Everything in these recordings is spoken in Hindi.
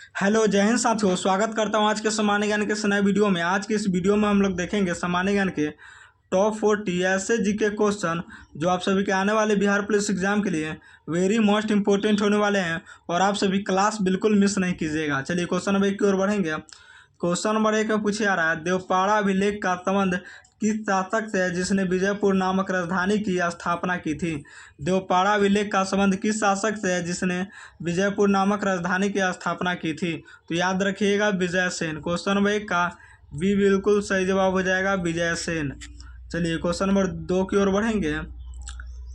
हेलो जय हिंद साथियों, स्वागत करता हूँ आज के सामान्य ज्ञान के इस नए वीडियो में। आज के इस वीडियो में हम लोग देखेंगे सामान्य ज्ञान के टॉप 40 ऐसे जीके क्वेश्चन जो आप सभी के आने वाले बिहार पुलिस एग्जाम के लिए वेरी मोस्ट इंपॉर्टेंट होने वाले हैं और आप सभी क्लास बिल्कुल मिस नहीं कीजिएगा। चलिए क्वेश्चन नंबर 1 की ओर बढ़ेंगे। क्वेश्चन नंबर 1 में पूछे आ रहा है, देवपाड़ा अभिलेख का संबंध किस शासक से है जिसने विजयपुर नामक राजधानी की स्थापना की थी। देवपाड़ा अभिलेख का संबंध किस शासक से है जिसने विजयपुर नामक राजधानी की स्थापना की थी। तो याद रखिएगा विजय सेन। क्वेश्चन नंबर 1 का बी बिल्कुल सही जवाब हो जाएगा, विजय सेन। चलिए क्वेश्चन नंबर 2 की ओर बढ़ेंगे।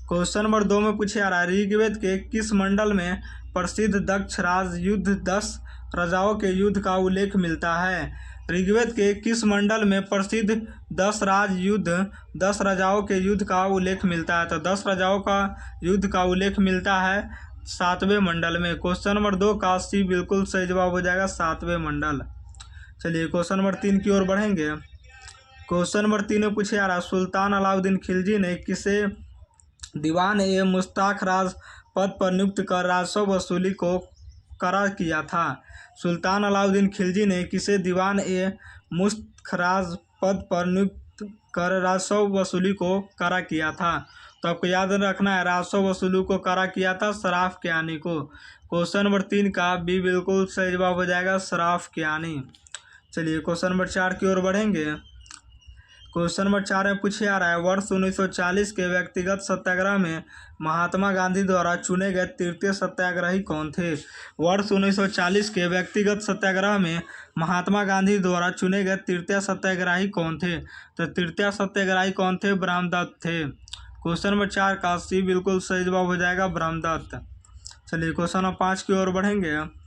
क्वेश्चन नंबर 2 में पूछे आ रहा है, ऋग्वेद के किस मंडल में प्रसिद्ध दक्ष राज युद्ध 10 राजाओं के युद्ध का उल्लेख मिलता है। ऋग्वेद के किस मंडल में प्रसिद्ध 10 राजाओं के युद्ध का उल्लेख मिलता है। तो 10 राजाओं का युद्ध का उल्लेख मिलता है 7वें मंडल में। क्वेश्चन नंबर 2 का सी बिल्कुल सही जवाब हो जाएगा, 7वें मंडल। चलिए क्वेश्चन नंबर 3 की ओर बढ़ेंगे। क्वेश्चन नंबर 3 में पूछे आ रहा है, सुल्तान अलाउद्दीन खिलजी ने किसे दीवान ए मुश्ताक राज पद पर नियुक्त कर राजस्व वसूली को करा किया था। सुल्तान अलाउद्दीन खिलजी ने किसे दीवान ए मुश्ताक राज पद पर नियुक्त कर राजस्व वसूली को करा किया था। तो आपको याद रखना है, राजस्व वसूली को करा किया था सराफ कियानी को। क्वेश्चन नंबर 3 का बी बिल्कुल सही जवाब हो जाएगा, सराफ कियानी। चलिए क्वेश्चन नंबर 4 की ओर बढ़ेंगे। क्वेश्चन नंबर 4 में पूछे आ रहा है, वर्ष 1940 के व्यक्तिगत सत्याग्रह में महात्मा गांधी द्वारा चुने गए तृतीय सत्याग्रही कौन थे। वर्ष 1940 के व्यक्तिगत सत्याग्रह में महात्मा गांधी द्वारा चुने गए तृतीय सत्याग्रही कौन थे। तो तृतीय सत्याग्रही कौन थे, ब्रह्मदत्त थे। क्वेश्चन नंबर 4 का सी बिल्कुल सही जवाब हो जाएगा, ब्रह्मदत्त। चलिए क्वेश्चन नंबर 5 की ओर बढ़ेंगे।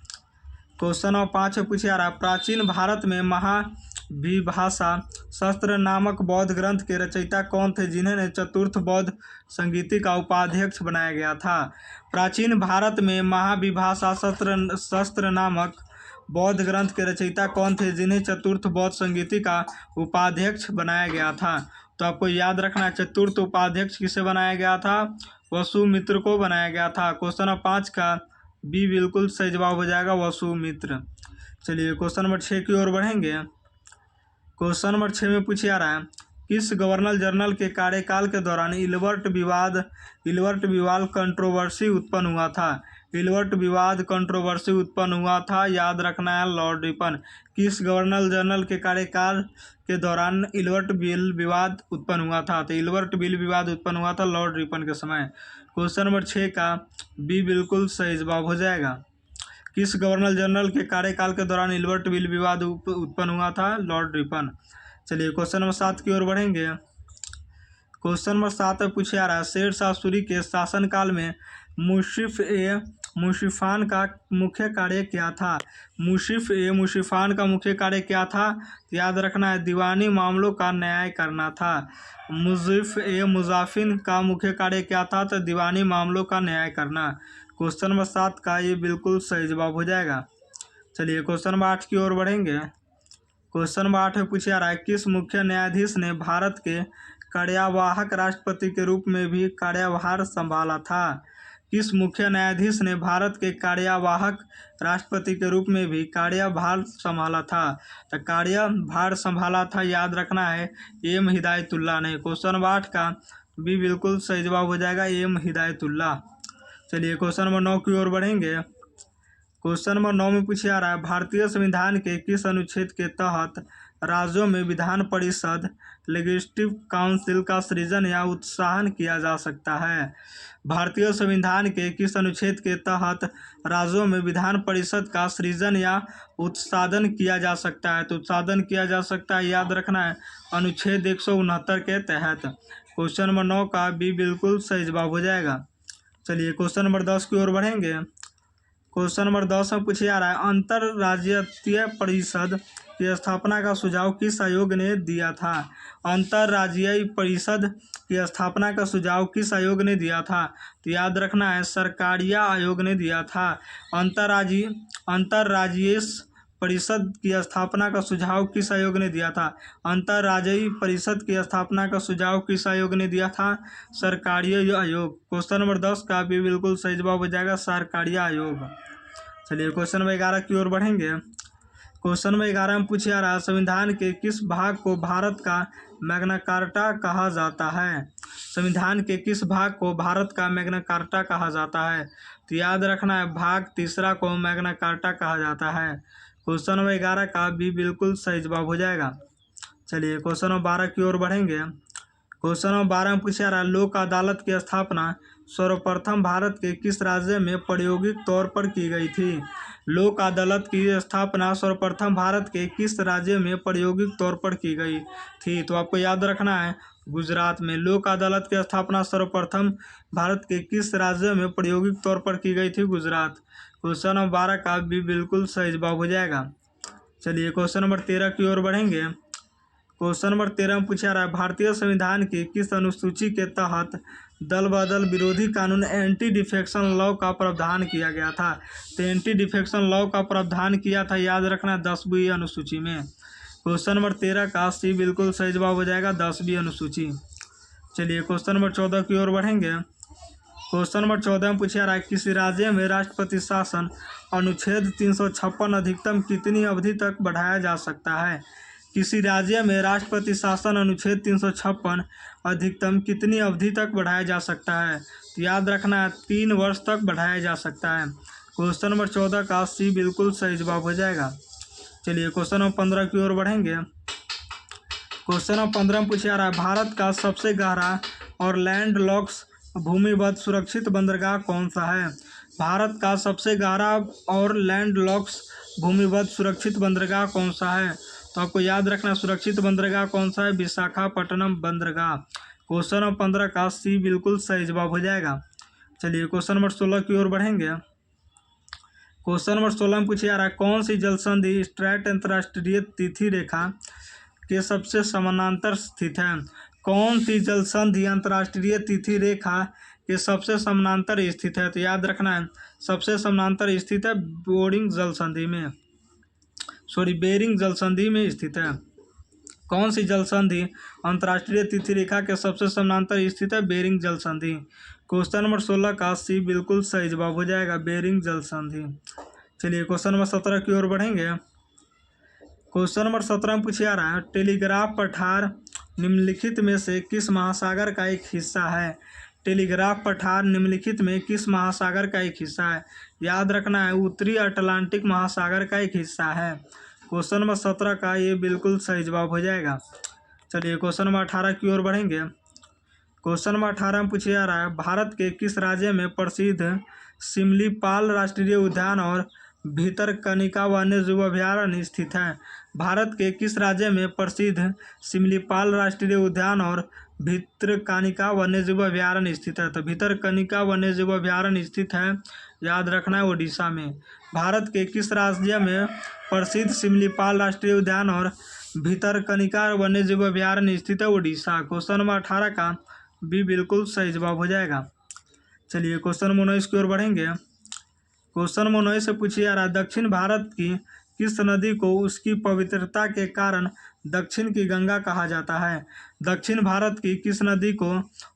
क्वेश्चन नंबर 5 में पूछे आ रहा है, प्राचीन भारत में महाविभाषा शास्त्र नामक बौद्ध ग्रंथ के रचयिता कौन थे जिन्हें चतुर्थ बौद्ध संगीति का उपाध्यक्ष बनाया गया था। प्राचीन भारत में महाविभाषा शास्त्र नामक बौद्ध ग्रंथ के रचयिता कौन थे जिन्हें चतुर्थ बौद्ध संगीति का उपाध्यक्ष बनाया गया था। तो आपको याद रखना, चतुर्थ उपाध्यक्ष किसे बनाया गया था, वसुमित्र को बनाया गया था। क्वेश्चन नंबर 5 का बी बिल्कुल सही जवाब हो जाएगा, वसुमित्र। चलिए क्वेश्चन नंबर 6 की ओर बढ़ेंगे। क्वेश्चन नंबर 6 में पूछे आ रहा है, किस गवर्नर जनरल के कार्यकाल के दौरान इल्बर्ट विवाद कंट्रोवर्सी उत्पन्न हुआ था। इल्बर्ट विवाद कंट्रोवर्सी उत्पन्न हुआ था, याद रखना है, लॉर्ड रिपन। किस गवर्नर जनरल के कार्यकाल के दौरान इल्बर्ट बिल विवाद उत्पन्न हुआ था। तो इल्बर्ट बिल विवाद उत्पन्न हुआ था लॉर्ड रिपन के समय। क्वेश्चन नंबर 6 का बी बिल्कुल सही जवाब हो जाएगा। किस गवर्नर जनरल के कार्यकाल के दौरान इल्बर्ट बिल विवाद उत्पन्न हुआ था, लॉर्ड रिपन। चलिए क्वेश्चन नंबर 7 की ओर बढ़ेंगे। क्वेश्चन नंबर 7 में पूछे आ रहा है, शेर शाह सूरी के शासनकाल में मुशीफान का मुख्य कार्य क्या था। मुशीफान का मुख्य कार्य क्या था, याद रखना है, दीवानी मामलों का न्याय करना था। मुजाफिन का मुख्य कार्य क्या था, तो दीवानी मामलों का न्याय करना। क्वेश्चन नंबर 7 का ये बिल्कुल सही जवाब हो जाएगा। चलिए क्वेश्चन नंबर 8 की ओर बढ़ेंगे। क्वेश्चन नंबर 8 में पूछा रहा है, किस मुख्य न्यायाधीश ने भारत के कार्यवाहक राष्ट्रपति के रूप में भी कार्यभार संभाला था। किस मुख्य न्यायाधीश ने भारत के कार्यवाहक राष्ट्रपति के रूप में भी कार्यभार संभाला था। तो कार्यभार संभाला था, याद रखना है, एम हिदायतुल्लाह ने। क्वेश्चन नंबर 8 का भी बिल्कुल सही जवाब हो जाएगा, एम हिदायतुल्लाह। चलिए क्वेश्चन नंबर 9 की ओर बढ़ेंगे। क्वेश्चन नंबर 9 में पूछा जा रहा है, भारतीय संविधान के किस अनुच्छेद के तहत राज्यों में विधान परिषद लेजिस्लेटिव काउंसिल का सृजन या उत्साहन किया जा सकता है। भारतीय संविधान के किस अनुच्छेद के तहत राज्यों में विधान परिषद का सृजन या उत्साधन किया जा सकता है। तो उत्साधन किया जा सकता है, याद रखना है, अनुच्छेद 169 के तहत। क्वेश्चन नंबर 9 का बी बिल्कुल सही जवाब हो जाएगा। चलिए क्वेश्चन नंबर 10 की ओर बढ़ेंगे। क्वेश्चन नंबर 10 में पूछा जा रहा है, अंतर्राज्यीय परिषद की स्थापना का सुझाव किस आयोग ने दिया था। अंतर्राज्यीय परिषद की स्थापना का सुझाव किस आयोग ने दिया था। तो याद रखना है, सरकारिया आयोग ने दिया था। अंतर्राज्यीय परिषद की स्थापना का सुझाव किस आयोग ने दिया था। अंतर्राज्यीय परिषद की स्थापना का सुझाव किस आयोग ने दिया था, सरकारिया आयोग। क्वेश्चन नंबर 10 का भी बिल्कुल सही जवाब हो जाएगा, सरकारिया आयोग। चलिए क्वेश्चन नंबर 11 की ओर बढ़ेंगे। क्वेश्चन नंबर 11 में पूछा जा रहा है संविधान के किस भाग को भारत का मैग्ना कार्टा कहा जाता है। संविधान के किस भाग को भारत का मैग्ना कार्टा कहा जाता है। तो याद रखना है भाग तीसरा को मैग्ना कार्टा कहा जाता है। क्वेश्चन नंबर 11 का भी बिल्कुल सही जवाब हो जाएगा। चलिए क्वेश्चन नंबर 12 की ओर बढ़ेंगे। क्वेश्चन नंबर 12 में पूछा रहा लोक अदालत की स्थापना सर्वप्रथम भारत के किस राज्य में प्रायोगिक तौर पर की गई थी। लोक अदालत की स्थापना सर्वप्रथम भारत के किस राज्य में प्रायोगिक तौर पर की गई थी। तो आपको याद रखना है गुजरात में लोक अदालत की स्थापना सर्वप्रथम भारत के किस राज्य में प्रायोगिक तौर पर की गई थी, गुजरात। क्वेश्चन नंबर 12 का भी बिल्कुल सही जवाब हो जाएगा। चलिए क्वेश्चन नंबर 13 की ओर बढ़ेंगे। क्वेश्चन नंबर 13 में पूछा रहा है भारतीय संविधान की किस अनुसूची के तहत दल बदल विरोधी कानून एंटी डिफेक्शन लॉ का प्रावधान किया गया था। तो एंटी डिफेक्शन लॉ का प्रावधान किया था, याद रखना 10वीं अनुसूची में। क्वेश्चन नंबर 13 का सी बिल्कुल सही जवाब हो जाएगा 10वीं अनुसूची। चलिए क्वेश्चन नंबर 14 की ओर बढ़ेंगे। क्वेश्चन नंबर 14 में पूछा रहा है किसी राज्य में राष्ट्रपति शासन अनुच्छेद 356 अधिकतम कितनी अवधि तक बढ़ाया जा सकता है। किसी राज्य में राष्ट्रपति शासन अनुच्छेद 356 अधिकतम कितनी अवधि तक बढ़ाया जा सकता है। तो याद रखना है 3 वर्ष तक बढ़ाया जा सकता है। क्वेश्चन नंबर 14 का सी बिल्कुल सही जवाब हो जाएगा। चलिए क्वेश्चन नंबर 15 की ओर बढ़ेंगे। क्वेश्चन नंबर 15 में पूछा रहा है भारत का सबसे गहरा और लैंड लॉक्स भूमिबद्ध सुरक्षित बंदरगाह कौन सा है। भारत का सबसे गहरा और लैंड लॉक्स भूमिबद्ध सुरक्षित बंदरगाह कौन सा है। तो आपको याद रखना सुरक्षित बंदरगाह कौन सा है, विशाखापट्टनम बंदरगाह। क्वेश्चन नंबर 15 का सी बिल्कुल सही जवाब हो जाएगा। चलिए क्वेश्चन नंबर 16 की ओर बढ़ेंगे। क्वेश्चन नंबर 16 में पूछा जा रहा है कौन सी जल संधि स्ट्रेट अंतर्राष्ट्रीय तिथि रेखा के सबसे समानांतर स्थित है। कौन सी जल संधि अंतर्राष्ट्रीय तिथि रेखा के सबसे समानांतर स्थित है। तो याद रखना है सबसे समानांतर स्थित है बेरिंग जल संधि में स्थित है। कौन सी जल संधि अंतर्राष्ट्रीय तिथि रेखा के सबसे समानांतर स्थित है, बेरिंग जल संधि। क्वेश्चन नंबर 16 का सी बिल्कुल सही जवाब हो जाएगा, बेरिंग जल संधि। चलिए क्वेश्चन नंबर 17 की ओर बढ़ेंगे। क्वेश्चन नंबर 17 में पूछा जा रहा है टेलीग्राफ पठार निम्नलिखित में से किस महासागर का एक हिस्सा है। टेलीग्राफ पठार निम्नलिखित में किस महासागर का एक हिस्सा है। याद रखना है उत्तरी अटलांटिक महासागर का एक हिस्सा है। क्वेश्चन नंबर 17 का ये बिल्कुल सही जवाब हो जाएगा। चलिए क्वेश्चन नंबर 18 की ओर बढ़ेंगे। क्वेश्चन नंबर 18 में पूछा जा रहा है भारत के किस राज्य में प्रसिद्ध सिमलीपाल राष्ट्रीय उद्यान और भितरकनिका वन्यजीव अभयारण्य स्थित है। भारत के किस राज्य में प्रसिद्ध सिमलीपाल राष्ट्रीय उद्यान और भितरकनिका वन्यजीव अभयारण्य स्थित है। तो भितरकनिका वन्यजीव अभयारण्य स्थित है, याद रखना है उड़ीसा में। भारत के किस राज्य में प्रसिद्ध सिमलीपाल राष्ट्रीय उद्यान और भितरकनिका वन्यजीव अभयारण्य स्थित है, उड़ीसा। क्वेश्चन नंबर 18 का भी बिल्कुल सही जवाब हो जाएगा। चलिए क्वेश्चन नंबर 19 की ओर बढ़ेंगे। क्वेश्चन नंबर 19 से पूछा जा रहा है दक्षिण भारत की किस नदी को उसकी पवित्रता के कारण दक्षिण की गंगा कहा जाता है। दक्षिण भारत की किस नदी को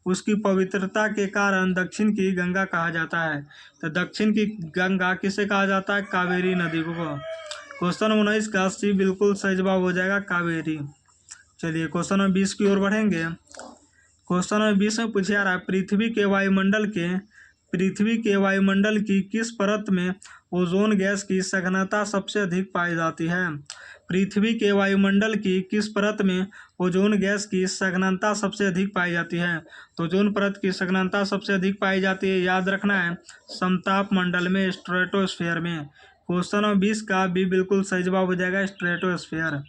उसकी पवित्रता के कारण दक्षिण की गंगा कहा जाता है। तो दक्षिण की गंगा किसे कहा जाता है, कावेरी नदी को। क्वेश्चन नंबर 19 का सी बिल्कुल सही जवाब हो जाएगा, कावेरी। चलिए क्वेश्चन नंबर 20 की ओर बढ़ेंगे। क्वेश्चन नंबर 20 में पूछा जा रहा है पृथ्वी के वायुमंडल की किस परत में ओजोन गैस की सघनता सबसे अधिक पाई जाती है। पृथ्वी के वायुमंडल की किस परत में ओजोन गैस की सघनता सबसे अधिक पाई जाती है। तो ओजोन परत की सघनता सबसे अधिक पाई जाती है, याद रखना है समताप मंडल में, स्ट्रेटोस्फेयर में। क्वेश्चन नंबर 20 का भी बिल्कुल सही जवाब हो जाएगा, स्ट्रेटोस्फेयर।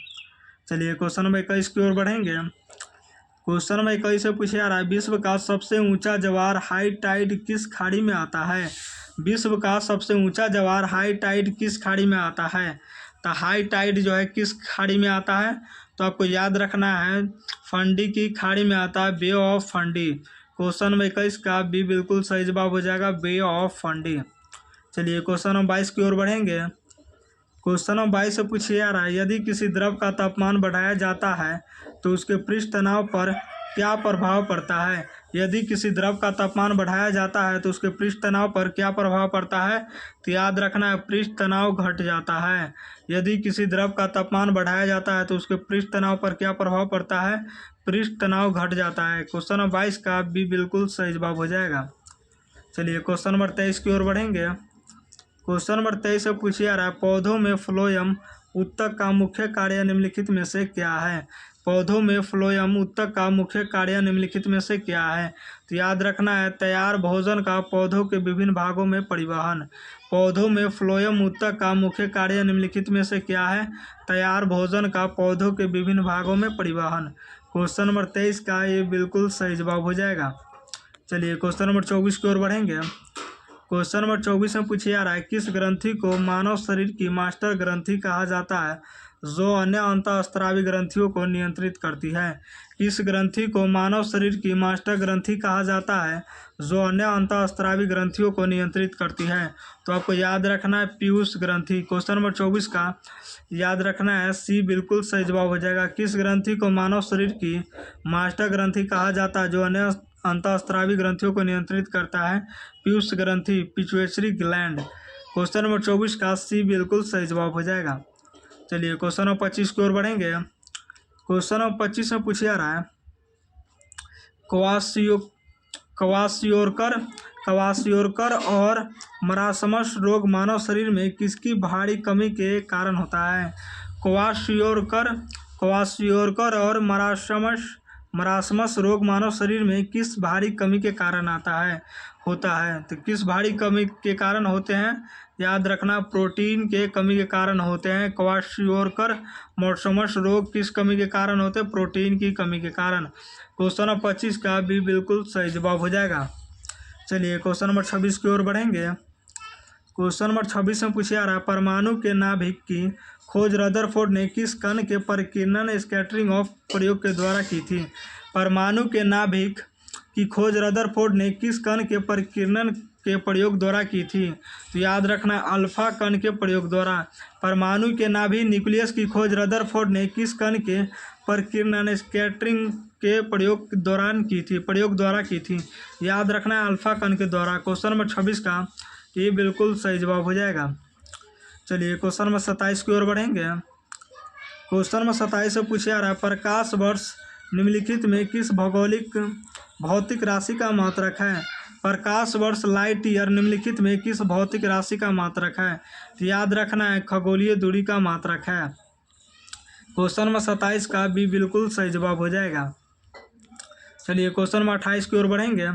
चलिए क्वेश्चन नंबर 21 की ओर बढ़ेंगे। क्वेश्चन नंबर 21 से पूछा जा रहा है विश्व का सबसे ऊंचा ज्वार हाई टाइड किस खाड़ी में आता है। विश्व का सबसे ऊंचा ज्वार हाई टाइड किस खाड़ी में आता है। तो हाई टाइड जो है किस खाड़ी में आता है, तो आपको याद रखना है फंडी की खाड़ी में आता है, बे ऑफ फंडी। क्वेश्चन नंबर 21 का भी बिल्कुल सही जवाब हो जाएगा, बे ऑफ फंडी। चलिए क्वेश्चन नंबर 22 की ओर बढ़ेंगे। क्वेश्चन नंबर 22 से पूछा जा रहा है यदि किसी द्रव का तापमान बढ़ाया जाता है तो उसके पृष्ठ तनाव पर क्या प्रभाव पड़ता है। यदि किसी द्रव का तापमान बढ़ाया जाता है तो उसके पृष्ठ तनाव पर क्या प्रभाव पड़ता है? तो याद रखना है, पृष्ठ तनाव घट जाता है। यदि किसी द्रव का तापमान बढ़ाया जाता है तो उसके पृष्ठ तनाव पर क्या प्रभाव पड़ता है? पृष्ठ तनाव घट जाता है। क्वेश्चन नंबर 22 का बी बिल्कुल सही जवाब हो जाएगा। चलिए क्वेश्चन नंबर 23 की ओर बढ़ेंगे। क्वेश्चन नंबर 23 से पूछे जा रहा है, पौधों में फ्लोएम उत्तक का मुख्य कार्य निम्नलिखित में से क्या है? पौधों में फ्लोएम उत्तक का मुख्य कार्य निम्नलिखित में से क्या है? तो याद रखना है, तैयार भोजन का पौधों के विभिन्न भागों में परिवहन। पौधों में फ्लोएम उत्तक का मुख्य कार्य निम्नलिखित में से क्या है? तैयार भोजन का पौधों के विभिन्न भागों में परिवहन। क्वेश्चन नंबर 23 का ये बिल्कुल सही जवाब हो जाएगा। चलिए क्वेश्चन नंबर 24 की ओर बढ़ेंगे। क्वेश्चन नंबर 24 में पूछा जा रहा है, किस ग्रंथि को मानव शरीर की मास्टर ग्रंथि कहा जाता है जो अन्य अंतःस्रावी ग्रंथियों को नियंत्रित करती है? किस ग्रंथि को मानव शरीर की मास्टर ग्रंथि कहा जाता है जो अन्य अंतःस्रावी ग्रंथियों को नियंत्रित करती है? तो आपको याद रखना है, पीयूष ग्रंथि। क्वेश्चन नंबर 24 का याद रखना है, सी बिल्कुल सही जवाब हो जाएगा। किस ग्रंथि को मानव शरीर की मास्टर ग्रंथि कहा जाता है जो अन्य अंतःस्रावी ग्रंथियों को नियंत्रित करता है? पीयूष ग्रंथि, पिट्यूटरी ग्लैंड। क्वेश्चन नंबर 24 का सी बिल्कुल सही जवाब हो जाएगा। चलिए क्वेश्चन नंबर 25 की ओर बढ़ेंगे। क्वेश्चन नंबर 25 में पूछा जा रहा है, क्वासियोरकर और मरासमस रोग मानव शरीर में किसकी भारी कमी के कारण होता है? क्वासियोरकर और मरासमस रोग मानव शरीर में किस भारी कमी के कारण होता है? तो किस भारी कमी के कारण होते हैं? याद रखना, प्रोटीन के कमी के कारण होते हैं। क्वासियोरकर मरासमस रोग किस कमी के कारण होते हैं? प्रोटीन की कमी के कारण। क्वेश्चन नंबर 25 का भी बिल्कुल सही जवाब हो जाएगा। चलिए क्वेश्चन नंबर 26 की ओर बढ़ेंगे। क्वेश्चन नंबर 26 में पूछा जा रहा है, परमाणु के नाभिक की खोज रदरफोर्ड ने किस कण के परिकीर्णन स्कैटरिंग ऑफ प्रयोग के द्वारा की थी? परमाणु के नाभिक की खोज रदरफोर्ड ने किस कण के परिकीर्णन के प्रयोग द्वारा की थी? तो याद रखना, अल्फा कण के प्रयोग द्वारा। परमाणु के नाभिक न्यूक्लियस की खोज रदरफोर्ड ने किस कण के परिकीर्णन स्कैटरिंग के प्रयोग द्वारा की थी? याद रखना है, अल्फा कण के द्वारा। क्वेश्चन नंबर 26 का ये बिल्कुल सही जवाब हो जाएगा। चलिए क्वेश्चन नंबर 27 की ओर बढ़ेंगे। क्वेश्चन नंबर 27 से पूछा जा रहा है, प्रकाश वर्ष निम्नलिखित में किस भौतिक राशि का मात्रक है? प्रकाश वर्ष लाइट ईयर निम्नलिखित में किस भौतिक राशि का मात्रक है? तो याद रखना है, खगोलीय दूरी का मात्रक है। क्वेश्चन नंबर 27 का भी बिल्कुल सही जवाब हो जाएगा। चलिए क्वेश्चन नंबर 28 की ओर बढ़ेंगे।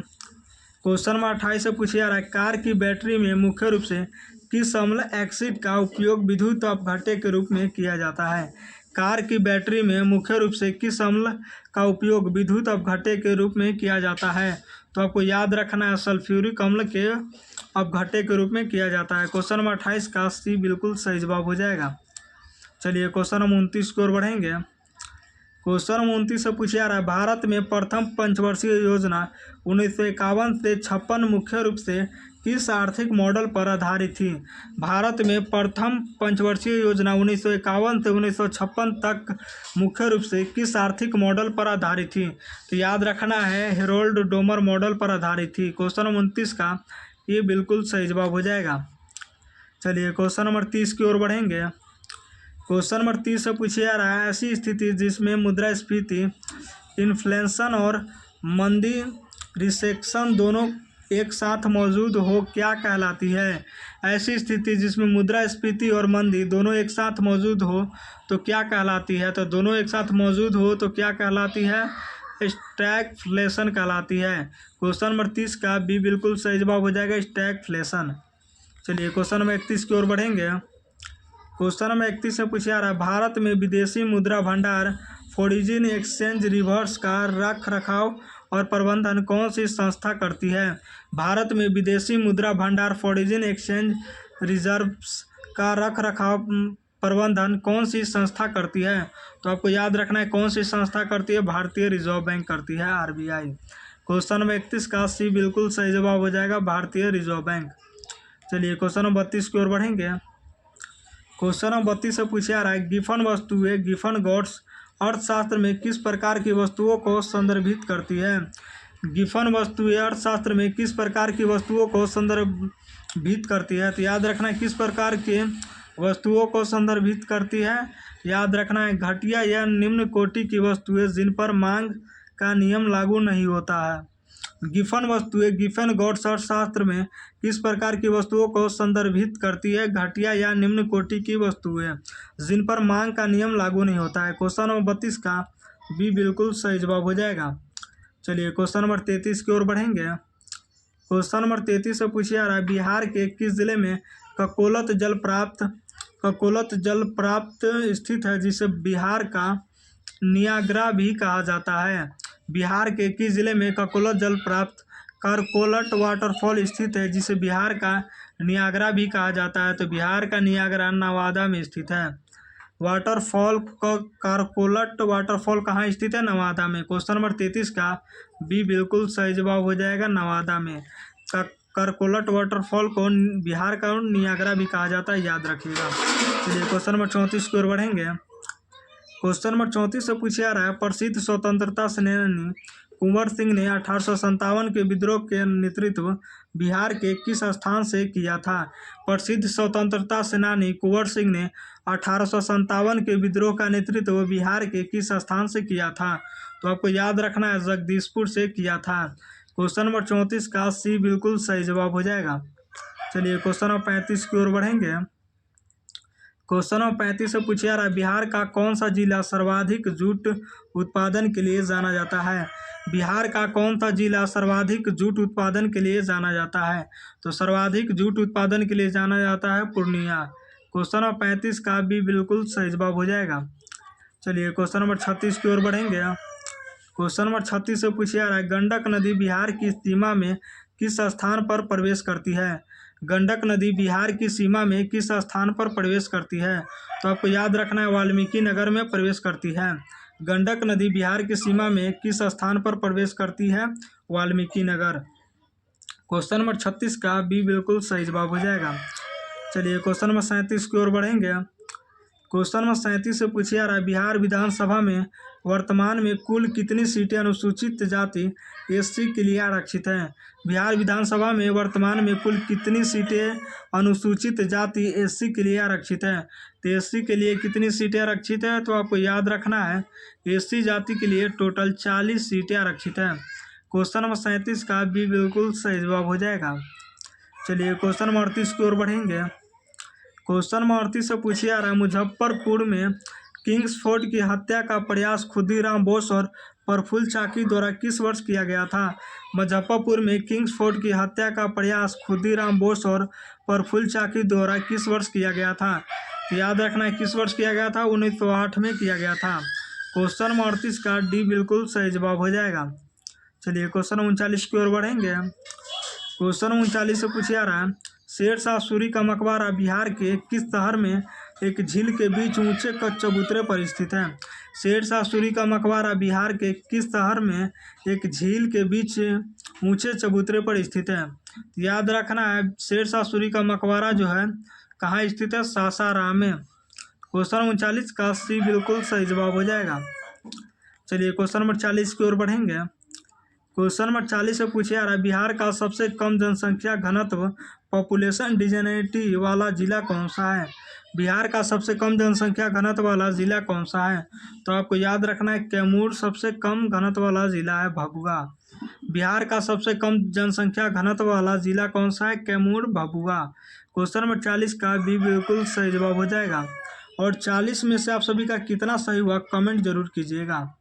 क्वेश्चन नंबर 28 से पूछा जा रहा है, कार की बैटरी में मुख्य रूप से किस अम्ल एसिड का उपयोग विद्युत अपघट्य के रूप में किया जाता है? कार की बैटरी में मुख्य रूप से किस अम्ल का उपयोग विद्युत अपघट्य के रूप में किया जाता है? तो आपको याद रखना है, सल्फ्यूरिक अम्ल के अपघट्य के रूप में किया जाता है। क्वेश्चन नंबर 28 का सी बिल्कुल सही जवाब हो जाएगा। चलिए क्वेश्चन नंबर 29 की ओर बढ़ेंगे। क्वेश्चन नंबर 29 से पूछा जा रहा है, भारत में प्रथम पंचवर्षीय योजना 1951 से 56 मुख्य रूप से किस आर्थिक मॉडल पर आधारित थी? भारत में प्रथम पंचवर्षीय योजना 1951 से 1956 तक मुख्य रूप से किस आर्थिक मॉडल पर आधारित थी? तो याद रखना है, हेरोल्ड डोमर मॉडल पर आधारित थी। क्वेश्चन नंबर 29 का ये बिल्कुल सही जवाब हो जाएगा। चलिए क्वेश्चन नंबर 30 की ओर बढ़ेंगे। क्वेश्चन नंबर 30 से पूछा जा रहा है, ऐसी स्थिति जिसमें मुद्रास्फीति, इन्फ्लेशन और मंदी रिसेक्शन दोनों एक साथ मौजूद हो क्या कहलाती है? ऐसी स्थिति जिसमें मुद्रास्फीति और मंदी दोनों एक साथ मौजूद हो तो क्या कहलाती है? तो दोनों एक साथ मौजूद हो तो क्या कहलाती है? स्टैगफ्लेशन कहलाती है। क्वेश्चन नंबर 30 का भी बिल्कुल सही जवाब हो जाएगा, स्टैगफ्लेशन। चलिए क्वेश्चन नंबर 31 की ओर बढ़ेंगे। क्वेश्चन नंबर 31 से पूछा जा रहा है, भारत में विदेशी मुद्रा भंडार फॉरेन एक्सचेंज रिजर्व्स का रख रखाव और प्रबंधन कौन सी संस्था करती है? भारत में विदेशी मुद्रा भंडार फॉरेन एक्सचेंज रिजर्व्स का रख रखाव प्रबंधन कौन सी संस्था करती है? तो आपको याद रखना है, कौन सी संस्था करती है? भारतीय रिजर्व बैंक करती है, RBI। क्वेश्चन नंबर 31 का सी बिल्कुल सही जवाब हो जाएगा, भारतीय रिजर्व बैंक। चलिए क्वेश्चन नंबर 32 की ओर बढ़ेंगे। क्वेश्चन नंबर 32 से पूछा जा रहा है, गिफन गॉड्स अर्थशास्त्र में किस प्रकार की वस्तुओं को संदर्भित करती है? गिफन वस्तुएं अर्थशास्त्र में किस प्रकार की वस्तुओं को संदर्भित करती है? तो याद रखना है किस प्रकार के वस्तुओं को संदर्भित करती है। याद रखना है घटिया या निम्न कोटि की वस्तुएं जिन पर मांग का नियम लागू नहीं होता है। गिफन वस्तुएं गिफन गॉड्स अर्थशास्त्र में किस प्रकार की वस्तुओं को संदर्भित करती है? घटिया या निम्न कोटि की वस्तुएं जिन पर मांग का नियम लागू नहीं होता है। क्वेश्चन नंबर 32 का बी बिल्कुल सही जवाब हो जाएगा। चलिए क्वेश्चन नंबर 33 की ओर बढ़ेंगे। क्वेश्चन नंबर 33 से पूछा जा रहा है बिहार के किस जिले में ककोलत जल प्राप्त स्थित है जिसे बिहार का नियाग्रा भी कहा जाता है? बिहार के किस जिले में ककोलत जल प्राप्त करकोलट वाटरफॉल स्थित है जिसे बिहार का नियाग्रा भी कहा जाता है? तो बिहार का नियाग्रा नवादा में स्थित है। वाटरफॉल करकोलट वाटरफॉल कहाँ स्थित है? नवादा में। क्वेश्चन नंबर 33 का बी बिल्कुल सही जवाब हो जाएगा, नवादा में। करकोलट वाटरफॉल को बिहार का नियाग्रा भी कहा जाता है, याद रखिएगा। चलिए क्वेश्चन नंबर 34 की ओर बढ़ेंगे। क्वेश्चन नंबर 34 से पूछा जा रहा है प्रसिद्ध स्वतंत्रता सेनानी कुंवर सिंह ने 1857 के विद्रोह के नेतृत्व बिहार के किस स्थान से किया था? प्रसिद्ध स्वतंत्रता सेनानी कुंवर सिंह ने 1857 के विद्रोह का नेतृत्व बिहार के किस स्थान से किया था? तो आपको याद रखना है जगदीशपुर से किया था। क्वेश्चन नंबर 34 का सी बिल्कुल सही जवाब हो जाएगा। चलिए क्वेश्चन नंबर 35 की ओर बढ़ेंगे। क्वेश्चन नंबर 35 से पूछा जा रहा है बिहार का कौन सा जिला सर्वाधिक जूट उत्पादन के लिए जाना जाता है? बिहार का कौन सा जिला सर्वाधिक जूट उत्पादन के लिए जाना जाता है? तो सर्वाधिक जूट उत्पादन के लिए जाना जाता है पूर्णिया। क्वेश्चन नंबर 35 का भी बिल्कुल सही जवाब हो जाएगा। चलिए क्वेश्चन नंबर 36 की ओर बढ़ेंगे। क्वेश्चन नंबर 36 से पूछा जा रहा है गंडक नदी बिहार की सीमा में किस स्थान पर प्रवेश करती है? गंडक नदी बिहार की सीमा में किस स्थान पर प्रवेश करती है? तो आपको याद रखना है वाल्मीकि नगर में प्रवेश करती है। गंडक नदी बिहार की सीमा में किस स्थान पर प्रवेश करती है? वाल्मीकि नगर। क्वेश्चन नंबर 36 का बी बिल्कुल सही जवाब हो जाएगा। चलिए क्वेश्चन नंबर 37 की ओर बढ़ेंगे। क्वेश्चन नंबर 37 से पूछा जा रहा है बिहार विधानसभा में वर्तमान में कुल कितनी सीटें अनुसूचित जाति एससी के लिए आरक्षित हैं? बिहार विधानसभा में वर्तमान में कुल कितनी सीटें अनुसूचित जाति एससी के लिए आरक्षित हैं? तो एससी के लिए कितनी सीटें आरक्षित है? तो आपको याद रखना है एससी जाति के लिए टोटल 40 सीटें आरक्षित हैं। क्वेश्चन नंबर 37 का भी बिल्कुल सही जवाब हो जाएगा। चलिए क्वेश्चन नंबर 38 की ओर बढ़ेंगे। क्वेश्चन नंबर 38 से पूछा जा रहा है मुजफ्फरपुर में किंग्सफोर्ड की हत्या का प्रयास खुदीराम बोस और प्रफुल्ल चाकी द्वारा किस वर्ष किया गया था? मुजफ्फरपुर में किंग्सफोर्ड की हत्या का प्रयास खुदीराम बोस और प्रफुल्ल चाकी द्वारा किस वर्ष किया गया था? तो याद रखना है किस वर्ष किया गया था? 1908 में किया गया था। क्वेश्चन नंबर 38 का डी बिल्कुल सही जवाब हो जाएगा। चलिए क्वेश्चन 39 की ओर बढ़ेंगे। क्वेश्चन 39 से पूछा जा रहा है शेरशाह सूरी का मकबरा बिहार के किस शहर में एक झील के बीच ऊंचे चबूतरे पर स्थित है? शेरशाह सूरी का मकबरा बिहार के किस शहर में एक झील के बीच ऊंचे चबूतरे पर स्थित है? याद रखना है शेरशाह सूरी का मकबरा जो है कहाँ स्थित है? सासाराम में। क्वेश्चन 39 का सी बिल्कुल सही जवाब हो जाएगा। चलिए क्वेश्चन नंबर 40 की ओर बढ़ेंगे। क्वेश्चन नंबर 40 से पूछा जा रहा है बिहार का सबसे कम जनसंख्या घनत्व पॉपुलेशन डिजेनिटी वाला जिला कौन सा है? बिहार का सबसे कम जनसंख्या घनत्व वाला जिला कौन सा है? तो आपको याद रखना है कैमूर सबसे कम घनत्व वाला जिला है, भभुआ। बिहार का सबसे कम जनसंख्या घनत्व वाला जिला कौन सा है? कैमूर, भभुआ। क्वेश्चन नंबर 40 का भी बिल्कुल सही जवाब हो जाएगा। और 40 में से आप सभी का कितना सही हुआ कमेंट जरूर कीजिएगा।